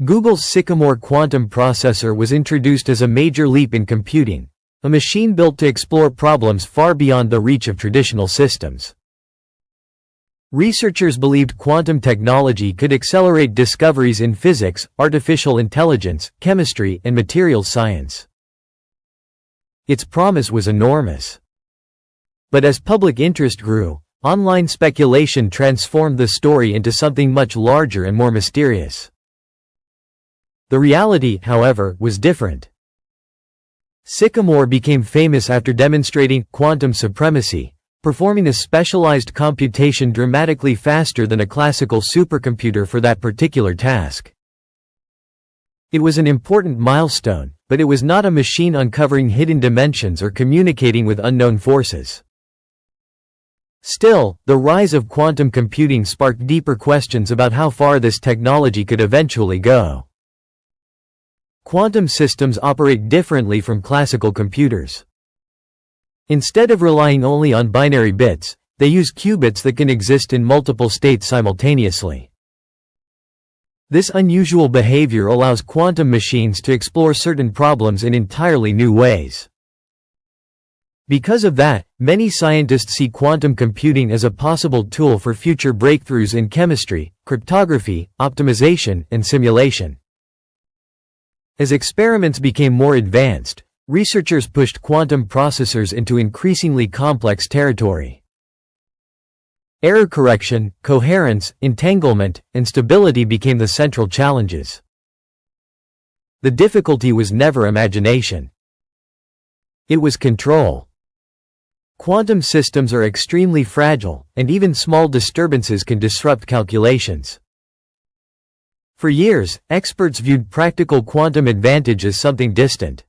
Google's Sycamore quantum processor was introduced as a major leap in computing, a machine built to explore problems far beyond the reach of traditional systems. Researchers believed quantum technology could accelerate discoveries in physics, artificial intelligence, chemistry, and materials science. Its promise was enormous. But as public interest grew, online speculation transformed the story into something much larger and more mysterious. The reality, however, was different. Sycamore became famous after demonstrating quantum supremacy, performing a specialized computation dramatically faster than a classical supercomputer for that particular task. It was an important milestone, but it was not a machine uncovering hidden dimensions or communicating with unknown forces. Still, the rise of quantum computing sparked deeper questions about how far this technology could eventually go. Quantum systems operate differently from classical computers. Instead of relying only on binary bits, they use qubits that can exist in multiple states simultaneously. This unusual behavior allows quantum machines to explore certain problems in entirely new ways. Because of that, many scientists see quantum computing as a possible tool for future breakthroughs in chemistry, cryptography, optimization, and simulation. As experiments became more advanced, researchers pushed quantum processors into increasingly complex territory. Error correction, coherence, entanglement, and stability became the central challenges. The difficulty was never imagination. It was control. Quantum systems are extremely fragile, and even small disturbances can disrupt calculations. For years, experts viewed practical quantum advantage as something distant.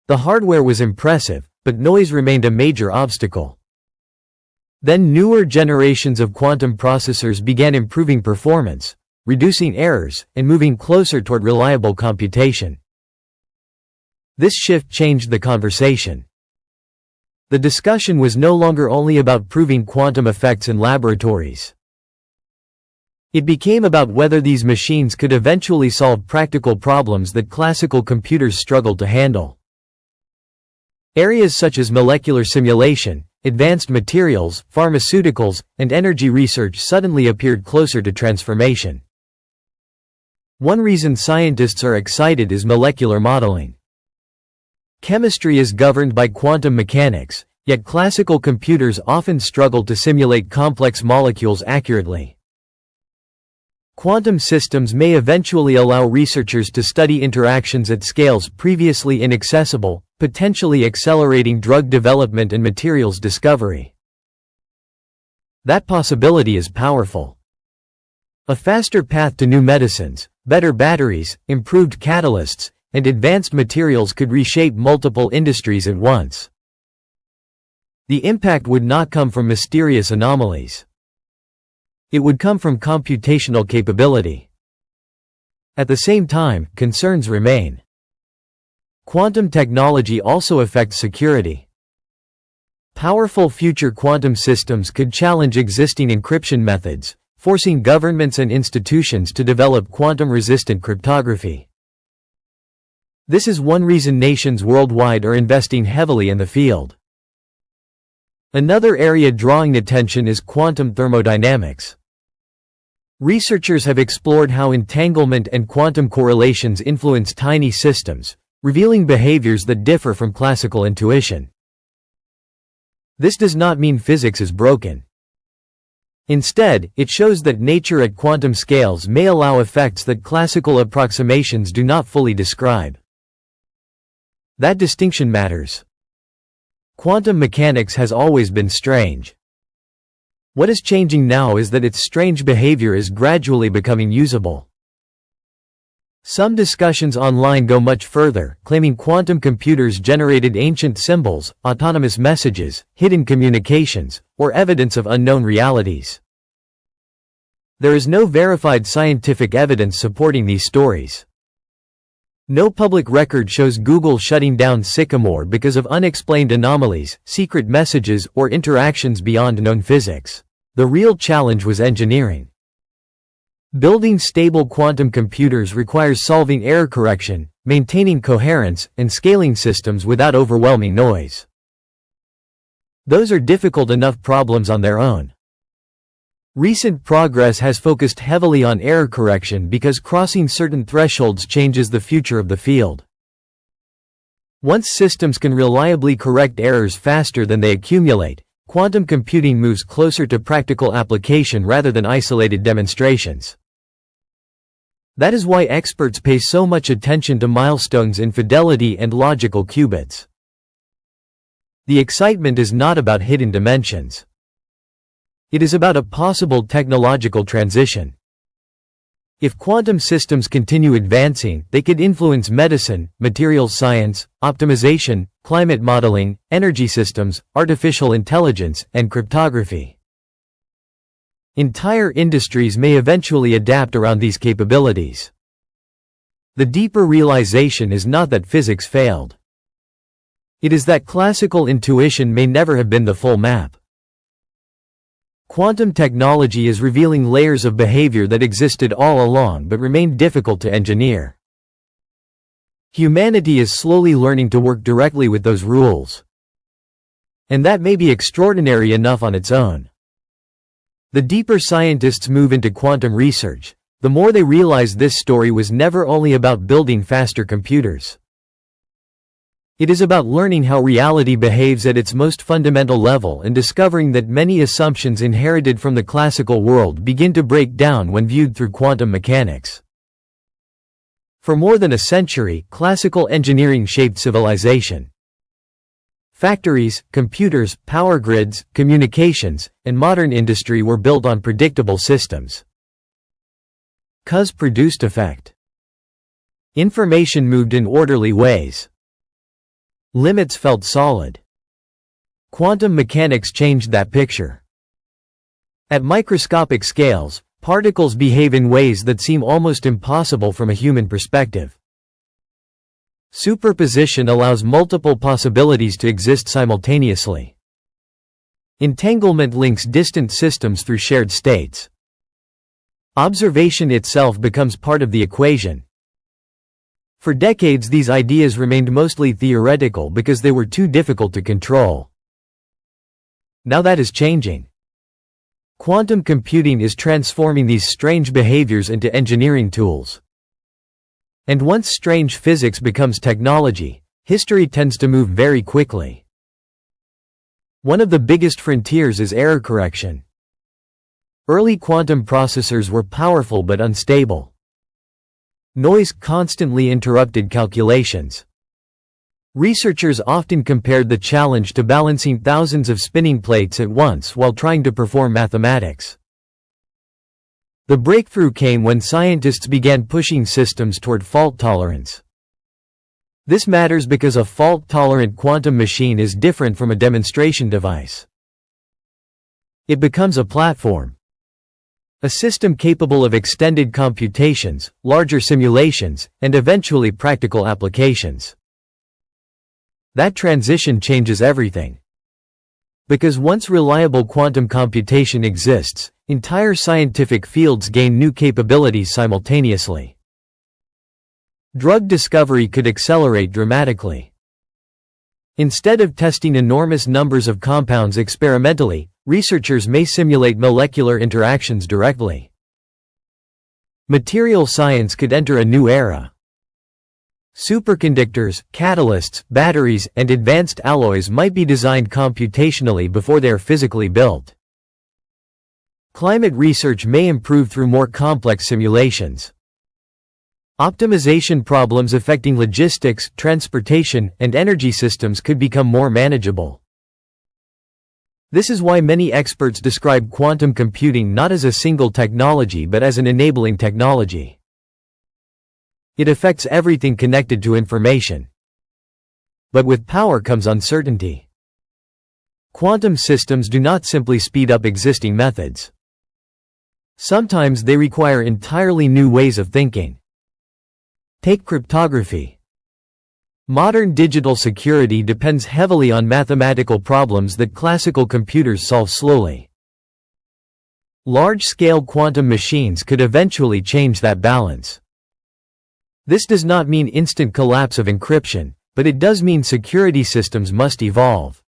The hardware was impressive, but noise remained a major obstacle. Then newer generations of quantum processors began improving performance, reducing errors, and moving closer toward reliable computation. This shift changed the conversation. The discussion was no longer only about proving quantum effects in laboratories. It became about whether these machines could eventually solve practical problems that classical computers struggled to handle. Areas such as molecular simulation, advanced materials, pharmaceuticals, and energy research suddenly appeared closer to transformation. One reason scientists are excited is molecular modeling. Chemistry is governed by quantum mechanics, yet classical computers often struggle to simulate complex molecules accurately. Quantum systems may eventually allow researchers to study interactions at scales previously inaccessible, potentially accelerating drug development and materials discovery. That possibility is powerful. A faster path to new medicines, better batteries, improved catalysts, and advanced materials could reshape multiple industries at once. The impact would not come from mysterious anomalies. It would come from computational capability. At the same time, concerns remain. Quantum technology also affects security. Powerful future quantum systems could challenge existing encryption methods, forcing governments and institutions to develop quantum-resistant cryptography. This is one reason nations worldwide are investing heavily in the field. Another area drawing attention is quantum thermodynamics. Researchers have explored how entanglement and quantum correlations influence tiny systems, revealing behaviors that differ from classical intuition. This does not mean physics is broken. Instead, it shows that nature at quantum scales may allow effects that classical approximations do not fully describe. That distinction matters. Quantum mechanics has always been strange. What is changing now is that its strange behavior is gradually becoming usable. Some discussions online go much further, claiming quantum computers generated ancient symbols, autonomous messages, hidden communications, or evidence of unknown realities. There is no verified scientific evidence supporting these stories. No public record shows Google shutting down Sycamore because of unexplained anomalies, secret messages, or interactions beyond known physics. The real challenge was engineering. Building stable quantum computers requires solving error correction, maintaining coherence, and scaling systems without overwhelming noise. Those are difficult enough problems on their own. Recent progress has focused heavily on error correction because crossing certain thresholds changes the future of the field. Once systems can reliably correct errors faster than they accumulate, quantum computing moves closer to practical application rather than isolated demonstrations. That is why experts pay so much attention to milestones in fidelity and logical qubits. The excitement is not about hidden dimensions. It is about a possible technological transition. If quantum systems continue advancing, they could influence medicine, materials science, optimization, climate modeling, energy systems, artificial intelligence, and cryptography. Entire industries may eventually adapt around these capabilities. The deeper realization is not that physics failed. It is that classical intuition may never have been the full map. Quantum technology is revealing layers of behavior that existed all along but remained difficult to engineer. Humanity is slowly learning to work directly with those rules. And that may be extraordinary enough on its own. The deeper scientists move into quantum research, the more they realize this story was never only about building faster computers. It is about learning how reality behaves at its most fundamental level and discovering that many assumptions inherited from the classical world begin to break down when viewed through quantum mechanics. For more than a century, classical engineering shaped civilization. Factories, computers, power grids, communications, and modern industry were built on predictable systems. Cause produced effect. Information moved in orderly ways. Limits felt solid. Quantum mechanics changed that picture. At microscopic scales, particles behave in ways that seem almost impossible from a human perspective. Superposition allows multiple possibilities to exist simultaneously. Entanglement links distant systems through shared states. Observation itself becomes part of the equation. For decades these ideas remained mostly theoretical because they were too difficult to control. Now that is changing. Quantum computing is transforming these strange behaviors into engineering tools. And once strange physics becomes technology, history tends to move very quickly. One of the biggest frontiers is error correction. Early quantum processors were powerful but unstable. Noise constantly interrupted calculations. Researchers often compared the challenge to balancing thousands of spinning plates at once while trying to perform mathematics. The breakthrough came when scientists began pushing systems toward fault tolerance. This matters because a fault-tolerant quantum machine is different from a demonstration device. It becomes a platform. A system capable of extended computations, larger simulations, and eventually practical applications. That transition changes everything. Because once reliable quantum computation exists, entire scientific fields gain new capabilities simultaneously. Drug discovery could accelerate dramatically. Instead of testing enormous numbers of compounds experimentally, researchers may simulate molecular interactions directly. Material science could enter a new era. Superconductors, catalysts, batteries, and advanced alloys might be designed computationally before they are physically built. Climate research may improve through more complex simulations. Optimization problems affecting logistics, transportation, and energy systems could become more manageable. This is why many experts describe quantum computing not as a single technology but as an enabling technology. It affects everything connected to information. But with power comes uncertainty. Quantum systems do not simply speed up existing methods. Sometimes they require entirely new ways of thinking. Take cryptography. Modern digital security depends heavily on mathematical problems that classical computers solve slowly. Large-scale quantum machines could eventually change that balance. This does not mean instant collapse of encryption, but it does mean security systems must evolve.